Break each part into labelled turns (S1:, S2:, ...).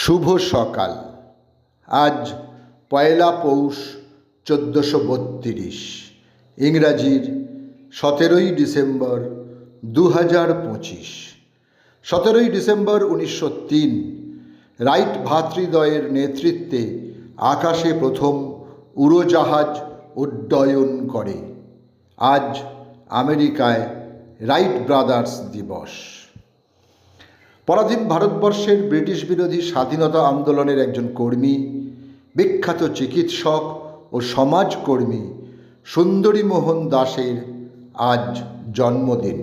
S1: শুভ সকাল। আজ পয়লা পৌষ 1432, ইংরাজির 17ই December 2025। 17ই December 1903 right ভ্রাতৃদ্বয়ের নেতৃত্বে আকাশে প্রথম উড়োজাহাজ উড্ডয়ন করে। আজ আমেরিকায় রাইট ব্রাদার্স দিবস। পরাধীন ভারতবর্ষের ব্রিটিশ বিরোধী স্বাধীনতা আন্দোলনের একজন কর্মী, বিখ্যাত চিকিৎসক ও সমাজকর্মী সুন্দরীমোহন দাসের আজ জন্মদিন।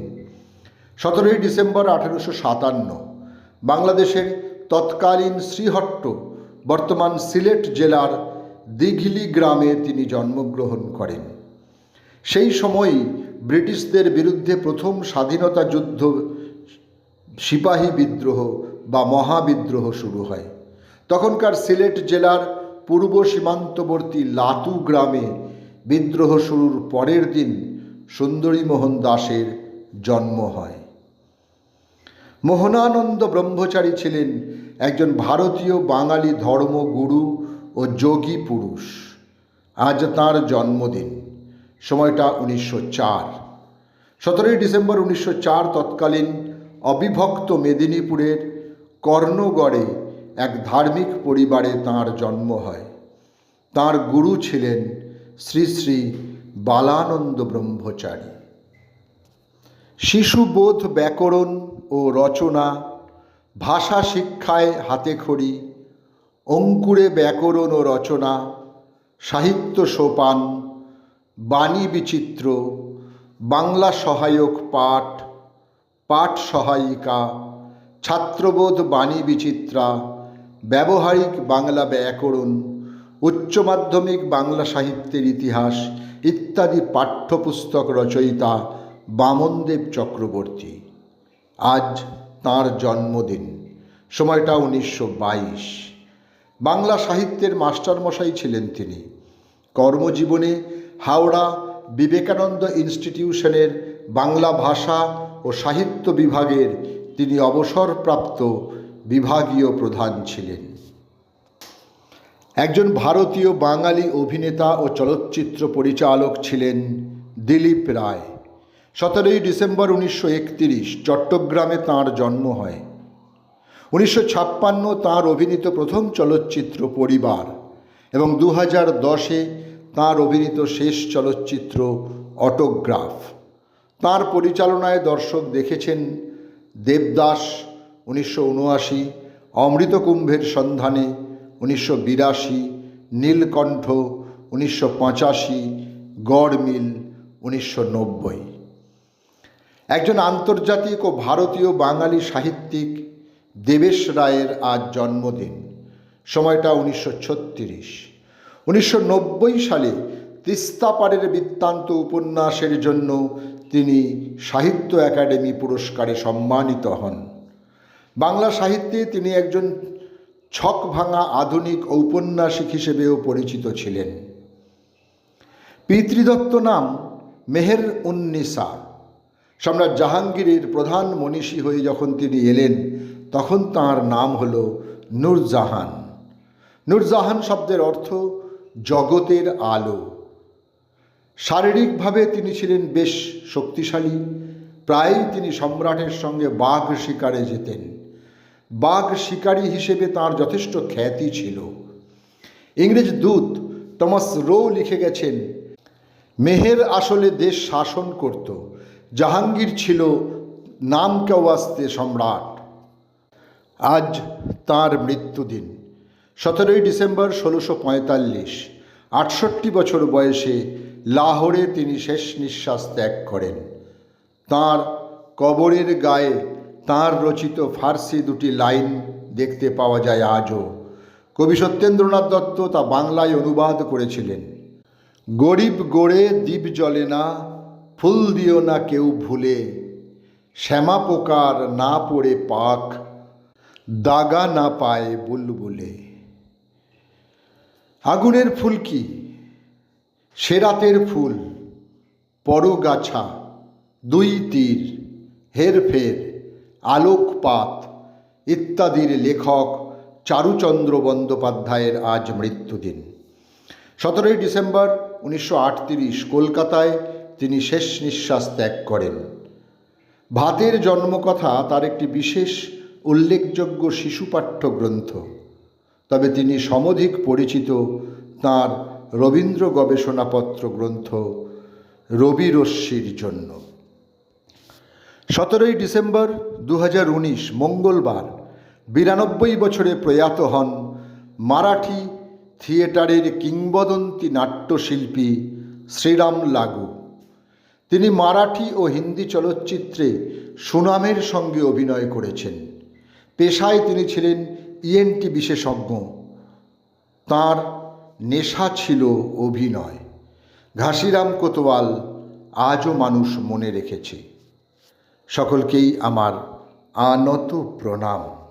S1: 17ই ডিসেম্বর 1857 বাংলাদেশের তৎকালীন শ্রীহট্ট, বর্তমান সিলেট জেলার দিঘলি গ্রামে তিনি জন্মগ্রহণ করেন। সেই সময়ই ব্রিটিশদের বিরুদ্ধে প্রথম স্বাধীনতা যুদ্ধ, সিপাহী বিদ্রোহ বা মহাবিদ্রোহ শুরু হয়। তখনকার সিলেট জেলার পূর্ব সীমান্তবর্তী লাতু গ্রামে বিদ্রোহ শুরুর পরের দিন সুন্দরীমোহন দাসের জন্ম হয়। মোহনানন্দ ব্রহ্মচারী ছিলেন একজন ভারতীয় বাঙালি ধর্মগুরু ও যোগী পুরুষ। আজ তাঁর জন্মদিন। সময়টা 1904। 17ই ডিসেম্বর 1904 তৎকালীন অবিভক্ত মেদিনীপুরের কর্ণগড়ে এক ধার্মিক পরিবারে তাঁর জন্ম হয়। তাঁর গুরু ছিলেন শ্রী শ্রী বালানন্দ ব্রহ্মচারী। শিশুবোধ, ব্যাকরণ ও রচনা, ভাষা শিক্ষায় হাতেখড়ি, অঙ্কুরে ব্যাকরণ ও রচনা, সাহিত্য সোপান, বাণী বিচিত্র, বাংলা সহায়ক পাঠ, পাঠ সহায়িকা, ছাত্রবোধ বাণী বিচিত্রা, ব্যবহারিক বাংলা ব্যাকরণ, উচ্চ মাধ্যমিক বাংলা সাহিত্যের ইতিহাস ইত্যাদি পাঠ্যপুস্তক রচয়িতা বামনদেব চক্রবর্তী। আজ তাঁর জন্মদিন। সময়টা 1922। বাংলা সাহিত্যের মাস্টারমশাই ছিলেন তিনি। কর্মজীবনে হাওড়া বিবেকানন্দ ইনস্টিটিউশনের বাংলা ভাষা ও সাহিত্য বিভাগের তিনি অবসরপ্রাপ্ত বিভাগীয় প্রধান ছিলেন। একজন ভারতীয় বাঙালি অভিনেতা ও চলচ্চিত্র পরিচালক ছিলেন দিলীপ রায়। 17ই ডিসেম্বর 1931 চট্টগ্রামে তাঁর জন্ম হয়। 1956 তাঁর অভিনীত প্রথম চলচ্চিত্র পরিবার এবং 2010 তাঁর অভিনীত শেষ চলচ্চিত্র অটোগ্রাফ। তাঁর পরিচালনায় দর্শক দেখেছেন দেবদাস 1979, অমৃতকুম্ভের সন্ধানে 1982, নীলকণ্ঠ 1985, গড়মিল 1990। একজন আন্তর্জাতিক ও ভারতীয় বাঙালি সাহিত্যিক দেবেশ রায়ের আজ জন্মদিন। সময়টা 1936। 1990 সালে তিস্তা পাড়ের বৃত্তান্ত উপন্যাসের জন্য তিনি সাহিত্য একাডেমি পুরস্কারে সম্মানিত হন। বাংলা সাহিত্যে তিনি একজন ছকভাঙা আধুনিক ঔপন্যাসিক হিসেবেও পরিচিত ছিলেন। পিতৃদত্ত নাম মেহের উন্নিসা। সম্রাট জাহাঙ্গীরের প্রধান মনীষী হয়ে যখন তিনি এলেন, তখন তাঁর নাম হল নূরজাহান। নূরজাহান শব্দের অর্থ জগতের আলো। শারীরিকভাবে তিনি ছিলেন বেশ শক্তিশালী। প্রায়ই তিনি সম্রাটের সঙ্গে বাঘ শিকারে যেতেন। বাঘ শিকারী হিসেবে তাঁর যথেষ্ট খ্যাতি ছিল। ইংরেজ দূত টমাস রো লিখে গেছেন, মেহের আসলে দেশ শাসন করত, জাহাঙ্গীর ছিল নাম কে ওয়াস্তে সম্রাট। আজ তাঁর মৃত্যুদিন। 17ই ডিসেম্বর 1645 68 বছর বয়সে লাহোরে তিনি শেষ নিঃশ্বাস ত্যাগ করেন। তাঁর কবরের গায়ে তাঁর রচিত ফার্সি দুটি লাইন দেখতে পাওয়া যায় আজও। কবি সত্যেন্দ্রনাথ দত্ত তা বাংলায় অনুবাদ করেছিলেন। গরিব গড়ে দ্বীপ জ্বলে না, ফুল দিও না কেউ ভুলে, শ্যামা পোকার না পড়ে পাখ, দাগা না পায় বুলবুলে। আগুনের ফুল কি? সে রাতের ফুল, পরগাছা, দুই তীর, হেরফের, আলোকপাত ইত্যাদির লেখক চারুচন্দ্র বন্দ্যোপাধ্যায়ের আজ মৃত্যুদিন। 17 ডিসেম্বর 1938 কলকাতায় তিনি শেষ নিঃশ্বাস ত্যাগ করেন। ভাতের জন্মকথা তার একটি বিশেষ উল্লেখযোগ্য শিশুপাঠ্য গ্রন্থ, তবে তিনি সমধিক পরিচিত তাঁর রবীন্দ্র গবেষণাপত্র গ্রন্থ রবিরশ্মির জন্য। 17 ডিসেম্বর 2019 মঙ্গলবার 92 বছরে প্রয়াত হন মারাঠি থিয়েটারের কিংবদন্তি নাট্যশিল্পী শ্রীরাম লাগু। তিনি মারাঠি ও হিন্দি চলচ্চিত্রে সুনামের সঙ্গে অভিনয় করেছেন। পেশায় তিনি ছিলেন ইএনটি বিশেষজ্ঞ। তাঁর নেশা ছিল অভিনয়। ঘাসিরাম কোতওয়াল আজও মানুষ মনে রেখেছে। সকলকেই আমার আনত প্রণাম।